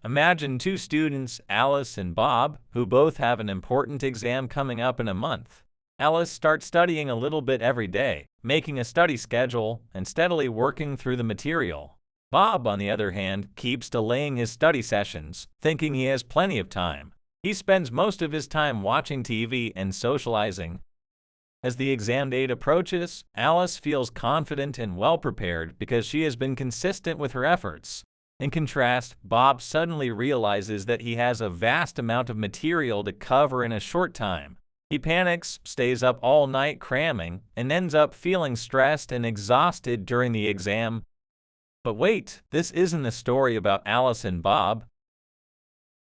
Imagine two students, Alice and Bob, who both have an important exam coming up in a month. Alice starts studying a little bit every day, making a study schedule and steadily working through the material. Bob, on the other hand, keeps delaying his study sessions, thinking he has plenty of time. He spends most of his time watching TV and socializing. As the exam date approaches, Alice feels confident and well-prepared because she has been consistent with her efforts. In contrast, Bob suddenly realizes that he has a vast amount of material to cover in a short time. He panics, stays up all night cramming, and ends up feeling stressed and exhausted during the exam. But wait, this isn't a story about Alice and Bob.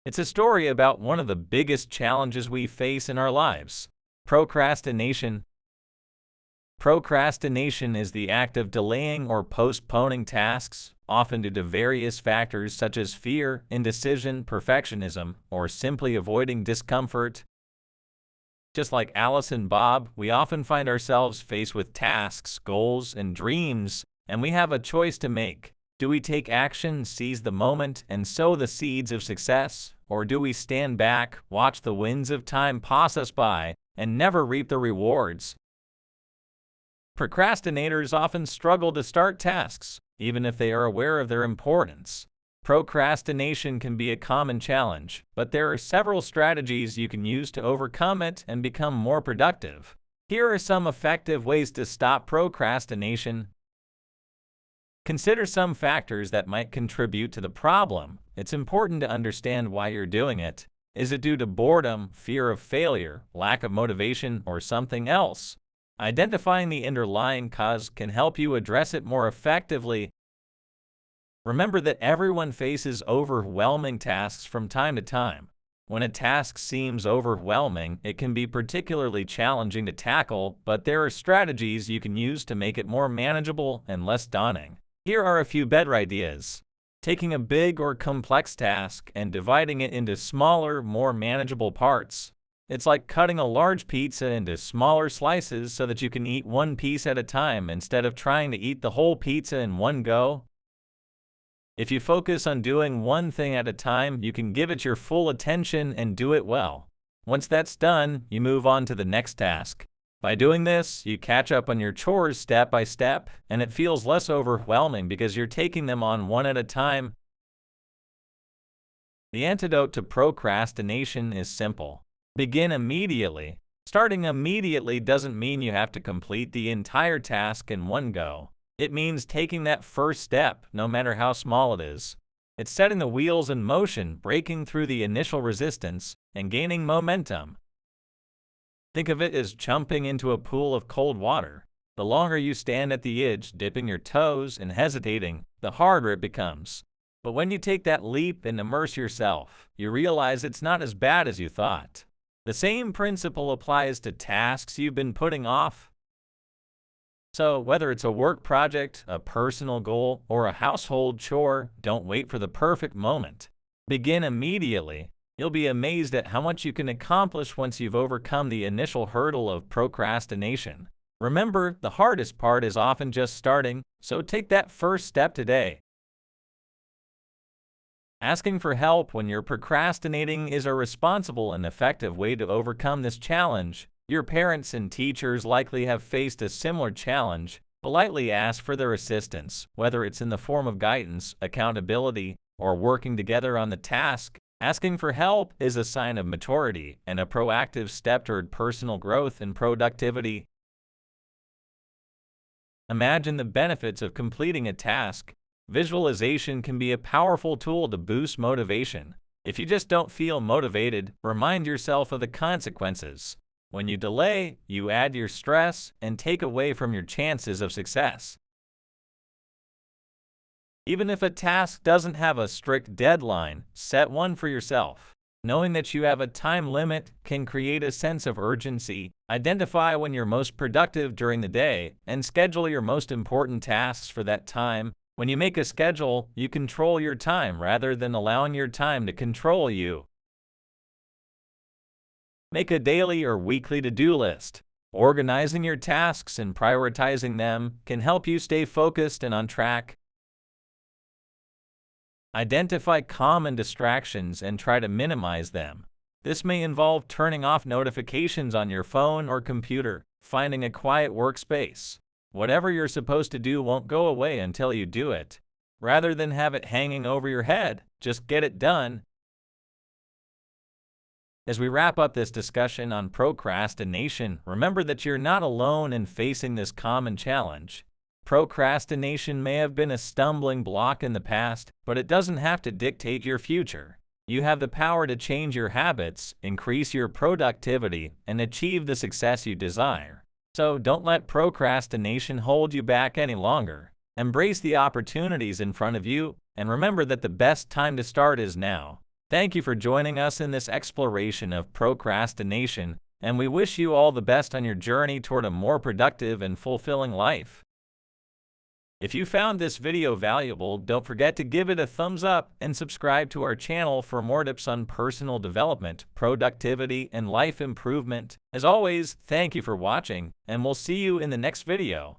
It's a story about one of the biggest challenges we face in our lives: procrastination. Procrastination is the act of delaying or postponing tasks, often due to various factors such as fear, indecision, perfectionism, or simply avoiding discomfort. Just like Alice and Bob, we often find ourselves faced with tasks, goals, and dreams, and we have a choice to make. Do we take action, seize the moment, and sow the seeds of success? Or do we stand back, watch the winds of time pass us by, and never reap the rewards? Procrastinators often struggle to start tasks, even if they are aware of their importance. Procrastination can be a common challenge, but there are several strategies you can use to overcome it and become more productive. Here are some effective ways to stop procrastination. Consider some factors that might contribute to the problem. It's important to understand why you're doing it. Is it due to boredom, fear of failure, lack of motivation, or something else? Identifying the underlying cause can help you address it more effectively. Remember that everyone faces overwhelming tasks from time to time. When a task seems overwhelming, it can be particularly challenging to tackle, but there are strategies you can use to make it more manageable and less daunting. Here are a few better ideas. Taking a big or complex task and dividing it into smaller, more manageable parts. It's like cutting a large pizza into smaller slices so that you can eat one piece at a time instead of trying to eat the whole pizza in one go. If you focus on doing one thing at a time, you can give it your full attention and do it well. Once that's done, you move on to the next task. By doing this, you catch up on your chores step by step, and it feels less overwhelming because you're taking them on one at a time. The antidote to procrastination is simple. Begin immediately. Starting immediately doesn't mean you have to complete the entire task in one go. It means taking that first step, no matter how small it is. It's setting the wheels in motion, breaking through the initial resistance, and gaining momentum. Think of it as jumping into a pool of cold water. The longer you stand at the edge, dipping your toes and hesitating, the harder it becomes. But when you take that leap and immerse yourself, you realize it's not as bad as you thought. The same principle applies to tasks you've been putting off. So, whether it's a work project, a personal goal, or a household chore, don't wait for the perfect moment. Begin immediately. You'll be amazed at how much you can accomplish once you've overcome the initial hurdle of procrastination. Remember, the hardest part is often just starting, so take that first step today. Asking for help when you're procrastinating is a responsible and effective way to overcome this challenge. Your parents and teachers likely have faced a similar challenge. Politely ask for their assistance, whether it's in the form of guidance, accountability, or working together on the task. Asking for help is a sign of maturity and a proactive step toward personal growth and productivity. Imagine the benefits of completing a task. Visualization can be a powerful tool to boost motivation. If you just don't feel motivated, remind yourself of the consequences. When you delay, you add your stress and take away from your chances of success. Even if a task doesn't have a strict deadline, set one for yourself. Knowing that you have a time limit can create a sense of urgency. Identify when you're most productive during the day and schedule your most important tasks for that time. When you make a schedule, you control your time rather than allowing your time to control you. Make a daily or weekly to-do list. Organizing your tasks and prioritizing them can help you stay focused and on track. Identify common distractions and try to minimize them. This may involve turning off notifications on your phone or computer, finding a quiet workspace. Whatever you're supposed to do won't go away until you do it. Rather than have it hanging over your head, just get it done. As we wrap up this discussion on procrastination, remember that you're not alone in facing this common challenge. Procrastination may have been a stumbling block in the past, but it doesn't have to dictate your future. You have the power to change your habits, increase your productivity, and achieve the success you desire. So don't let procrastination hold you back any longer. Embrace the opportunities in front of you, and remember that the best time to start is now. Thank you for joining us in this exploration of procrastination, and we wish you all the best on your journey toward a more productive and fulfilling life. If you found this video valuable, don't forget to give it a thumbs up and subscribe to our channel for more tips on personal development, productivity, and life improvement. As always, thank you for watching, and we'll see you in the next video.